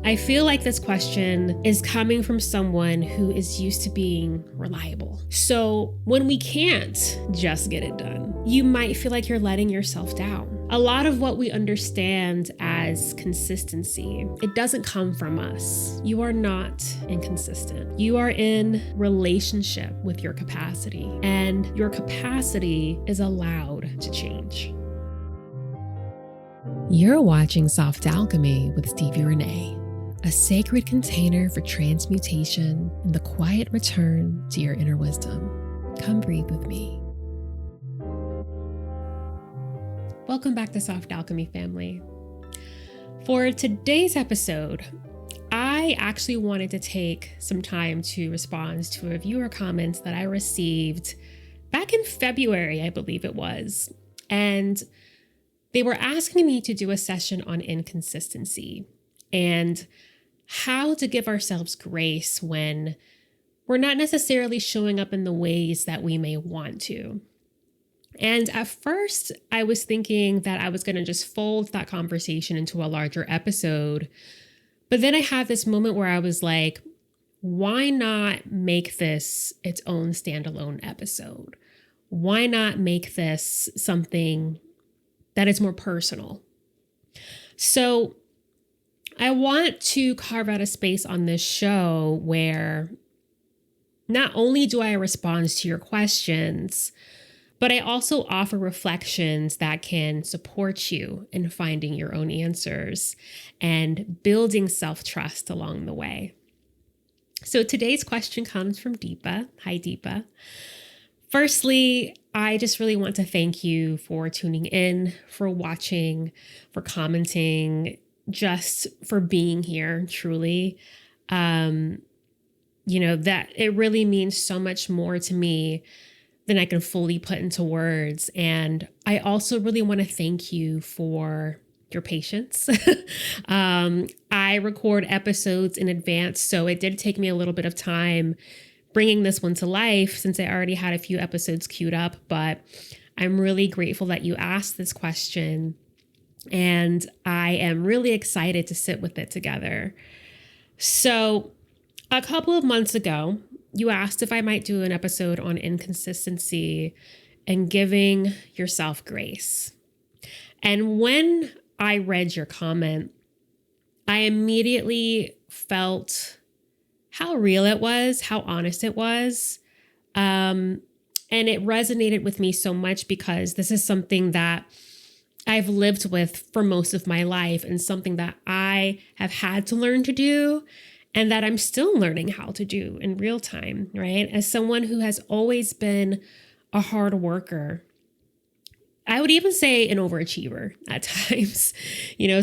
I feel like this question is coming from someone who is used to being reliable. So when we can't just get it done, you might feel like you're letting yourself down. A lot of what we understand as consistency, it doesn't come from us. You are not inconsistent. You are in relationship with your capacity, and your capacity is allowed to change. You're watching Soft Alchemy with Stevie Renee, a sacred container for transmutation and the quiet return to your inner wisdom. Come breathe with me. Welcome back to Soft Alchemy family. For today's episode, I actually wanted to take some time to respond to a viewer comments that I received back in February, I believe it was. And they were asking me to do a session on inconsistency and how to give ourselves grace when we're not necessarily showing up in the ways that we may want to. And at first, I was thinking that I was going to just fold that conversation into a larger episode. But then I had this moment where I was like, why not make this its own standalone episode? Why not make this something that is more personal? So I want to carve out a space on this show where not only do I respond to your questions, but I also offer reflections that can support you in finding your own answers and building self-trust along the way. So today's question comes from Deepa. Hi, Deepa. Firstly, I just really want to thank you for tuning in, for watching, for commenting, just for being here, truly. That it really means so much more to me than I can fully put into words. And I also really want to thank you for your patience. I record episodes in advance, so it did take me a little bit of time bringing this one to life since I already had a few episodes queued up, but I'm really grateful that you asked this question. And I am really excited to sit with it together. So a couple of months ago, you asked if I might do an episode on inconsistency and giving yourself grace. And when I read your comment, I immediately felt how real it was, how honest it was. And it resonated with me so much because this is something that I've lived with for most of my life and something that I have had to learn to do and that I'm still learning how to do in real time, right? As someone who has always been a hard worker, I would even say an overachiever at times,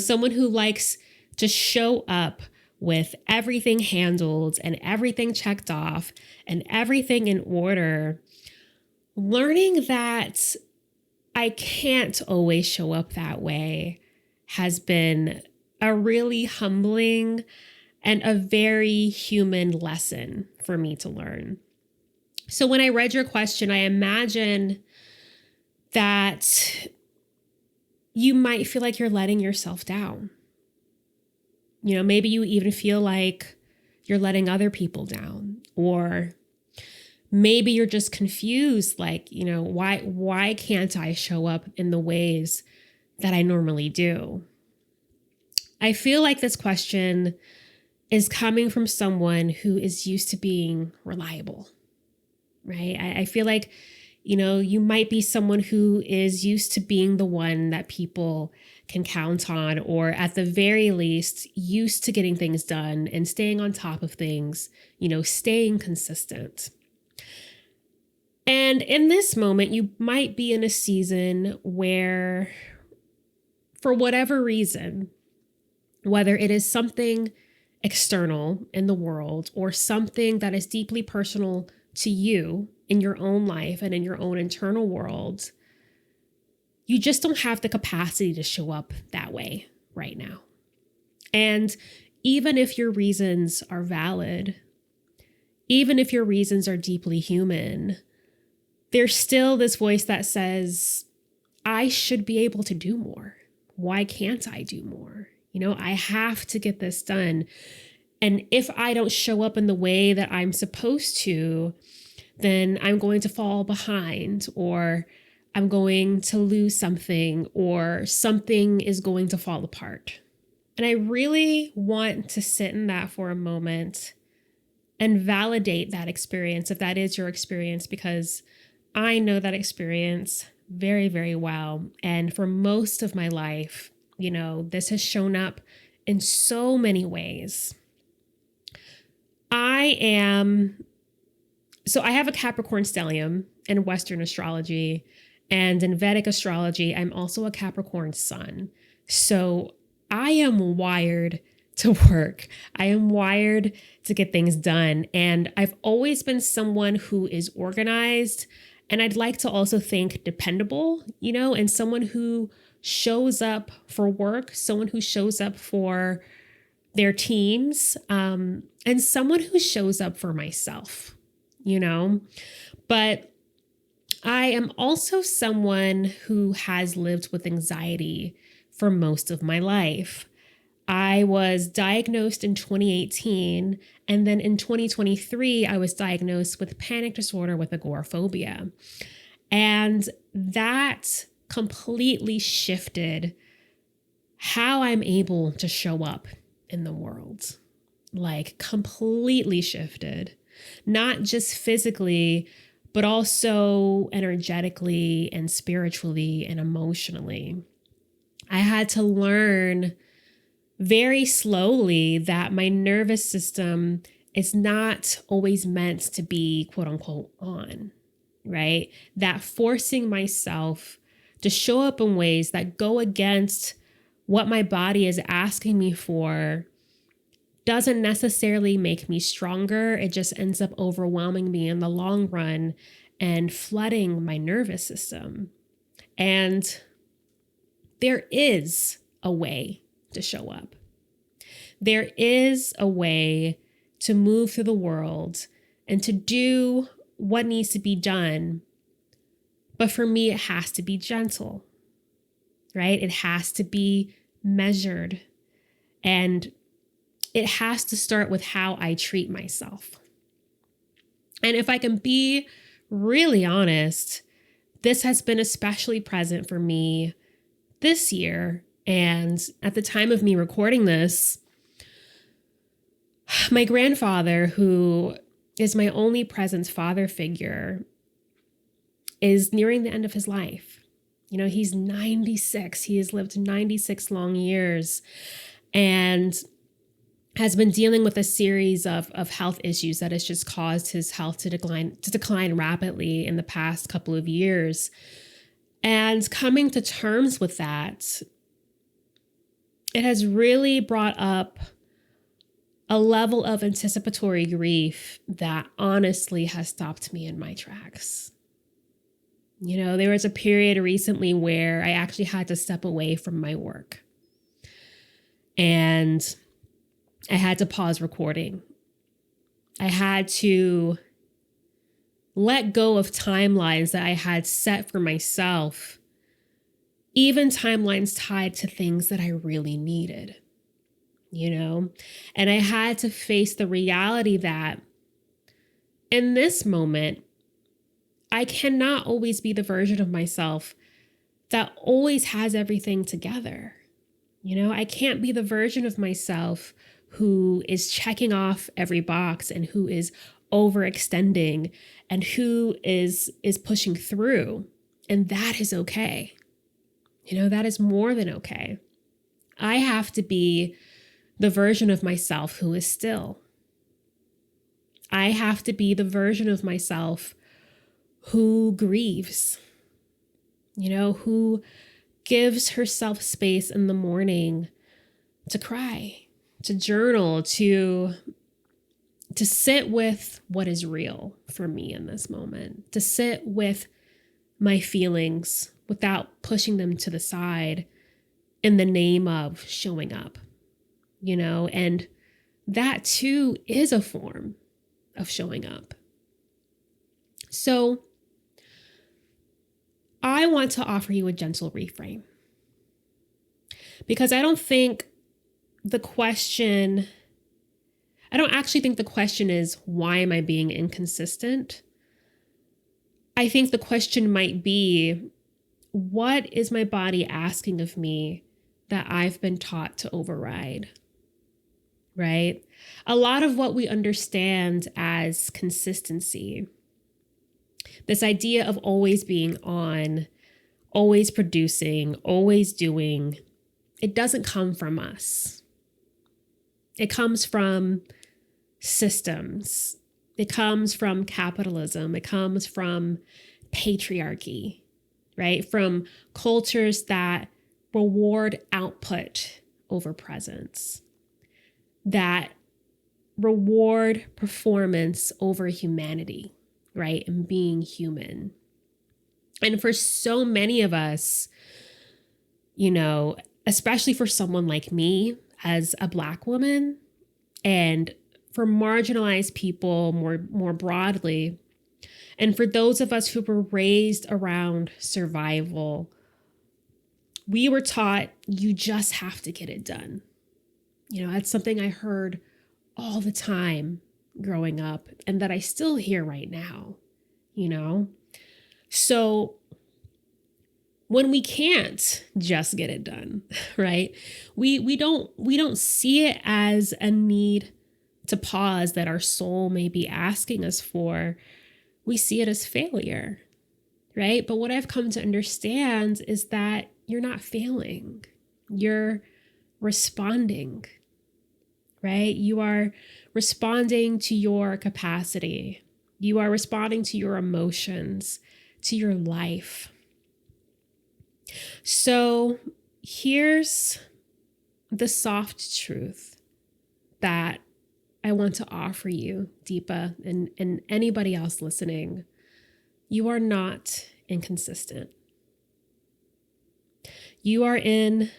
someone who likes to show up with everything handled and everything checked off and everything in order, learning that I can't always show up that way has been a really humbling and a very human lesson for me to learn. So when I read your question, I imagine that you might feel like you're letting yourself down. Maybe you even feel like you're letting other people down, or maybe you're just confused, like, why can't I show up in the ways that I normally do? I feel like this question is coming from someone who is used to being reliable, right? I feel like, you might be someone who is used to being the one that people can count on, or at the very least, used to getting things done and staying on top of things, staying consistent. And in this moment, you might be in a season where, for whatever reason, whether it is something external in the world or something that is deeply personal to you in your own life and in your own internal world, you just don't have the capacity to show up that way right now. And even if your reasons are valid, even if your reasons are deeply human, there's still this voice that says, I should be able to do more. Why can't I do more? I have to get this done. And if I don't show up in the way that I'm supposed to, then I'm going to fall behind, or I'm going to lose something, or something is going to fall apart. And I really want to sit in that for a moment and validate that experience, if that is your experience, because I know that experience very, very well. And for most of my life, this has shown up in so many ways. I have a Capricorn stellium in Western astrology, and in Vedic astrology, I'm also a Capricorn sun. So I am wired to work. I am wired to get things done. And I've always been someone who is organized, and I'd like to also think dependable, and someone who shows up for work, someone who shows up for their teams, and someone who shows up for myself, But I am also someone who has lived with anxiety for most of my life. I was diagnosed in 2018, and then in 2023, I was diagnosed with panic disorder with agoraphobia. And that completely shifted how I'm able to show up in the world. Like, completely shifted, not just physically, but also energetically and spiritually and emotionally. I had to learn very slowly that my nervous system is not always meant to be quote unquote on, right? That forcing myself to show up in ways that go against what my body is asking me for doesn't necessarily make me stronger. It just ends up overwhelming me in the long run and flooding my nervous system. And there is a way to show up. There is a way to move through the world and to do what needs to be done. But for me, it has to be gentle, right? It has to be measured. And it has to start with how I treat myself. And if I can be really honest, this has been especially present for me this year. And at the time of me recording this, my grandfather, who is my only present father figure, is nearing the end of his life. He's 96. He has lived 96 long years and has been dealing with a series of health issues that has just caused his health to decline rapidly in the past couple of years. And coming to terms with that, it has really brought up a level of anticipatory grief that honestly has stopped me in my tracks. There was a period recently where I actually had to step away from my work. And I had to pause recording. I had to let go of timelines that I had set for myself, even timelines tied to things that I really needed, And I had to face the reality that in this moment, I cannot always be the version of myself that always has everything together. I can't be the version of myself who is checking off every box and who is overextending and who is pushing through. And that is okay. That is more than okay. I have to be the version of myself who is still. I have to be the version of myself who grieves, who gives herself space in the morning to cry, to journal, to sit with what is real for me in this moment, to sit with my feelings without pushing them to the side in the name of showing up, and that too is a form of showing up. So I want to offer you a gentle reframe, because I don't think the question, I don't actually think the question is, why am I being inconsistent? I think the question might be, what is my body asking of me that I've been taught to override? Right? A lot of what we understand as consistency, this idea of always being on, always producing, always doing, it doesn't come from us. It comes from systems. It comes from capitalism. It comes from patriarchy, right? From cultures that reward output over presence, that reward performance over humanity, right? And being human. And for so many of us, especially for someone like me as a Black woman, and for marginalized people more broadly, and for those of us who were raised around survival, we were taught you just have to get it done. That's something I heard all the time growing up and that I still hear right now, So when we can't just get it done, right? We don't see it as a need to pause that our soul may be asking us for. We see it as failure, right? But what I've come to understand is that you're not failing. You're responding, right? You are responding to your capacity. You are responding to your emotions, to your life. So here's the soft truth that I want to offer you, Deepa, and anybody else listening. You are not inconsistent. You are in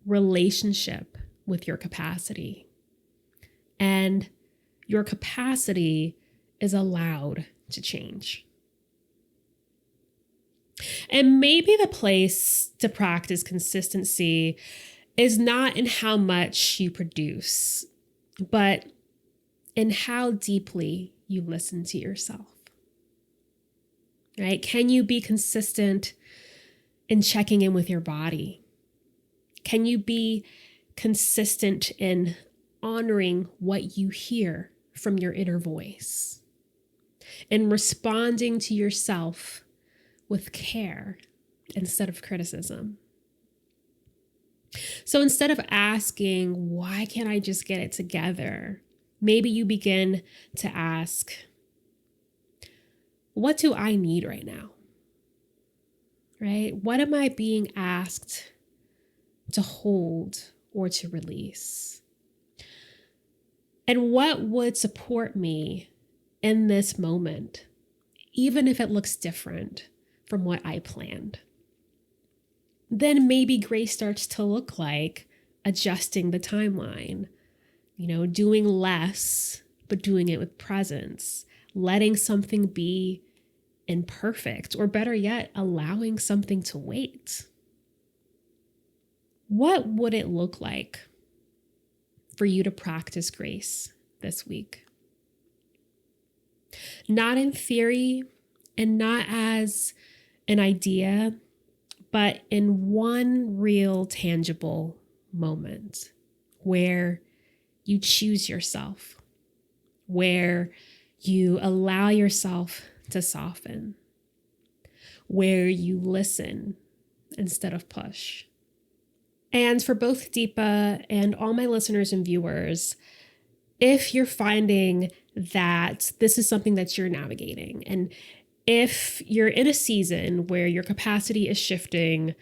relationship with your capacity. And your capacity is allowed to change. And maybe the place to practice consistency is not in how much you produce, but in how deeply you listen to yourself. Right? Can you be consistent in checking in with your body? Can you be consistent in honoring what you hear from your inner voice and responding to yourself with care instead of criticism? So instead of asking, why can't I just get it together? Maybe you begin to ask, what do I need right now? Right? What am I being asked to hold or to release? And what would support me in this moment, even if it looks different from what I planned? Then maybe grace starts to look like adjusting the timeline, doing less, but doing it with presence, letting something be imperfect, or better yet, allowing something to wait. What would it look like for you to practice grace this week? Not in theory and not as an idea, but in one real tangible moment where you choose yourself, where you allow yourself to soften, where you listen instead of push. And for both Deepa and all my listeners and viewers, if you're finding that this is something that you're navigating, and if you're in a season where your capacity is shifting,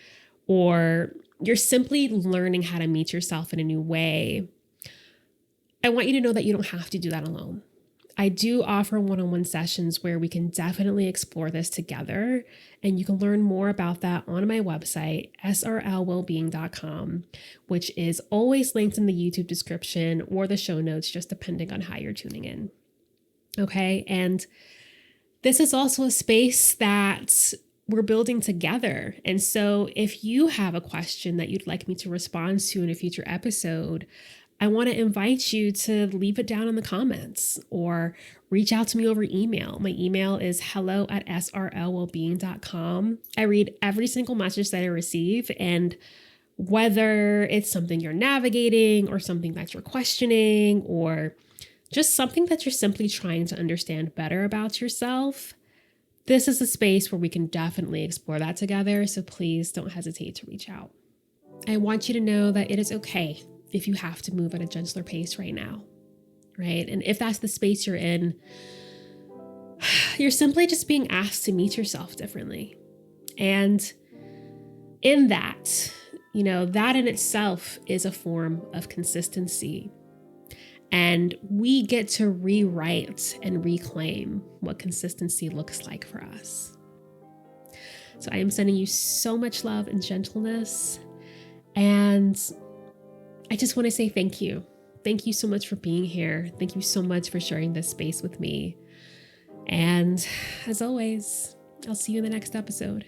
or you're simply learning how to meet yourself in a new way, I want you to know that you don't have to do that alone. I do offer one-on-one sessions where we can definitely explore this together, and you can learn more about that on my website, srlwellbeing.com, which is always linked in the YouTube description or the show notes, just depending on how you're tuning in. Okay, and this is also a space that we're building together. And so if you have a question that you'd like me to respond to in a future episode, I want to invite you to leave it down in the comments or reach out to me over email. My email is hello@srlwellbeing.com. I read every single message that I receive, and whether it's something you're navigating or something that you're questioning or just something that you're simply trying to understand better about yourself, this is a space where we can definitely explore that together. So please don't hesitate to reach out. I want you to know that it is okay if you have to move at a gentler pace right now, right? And if that's the space you're in, you're simply just being asked to meet yourself differently. And in that, that in itself is a form of consistency. And we get to rewrite and reclaim what consistency looks like for us. So I am sending you so much love and gentleness. And I just want to say thank you. Thank you so much for being here. Thank you so much for sharing this space with me. And as always, I'll see you in the next episode.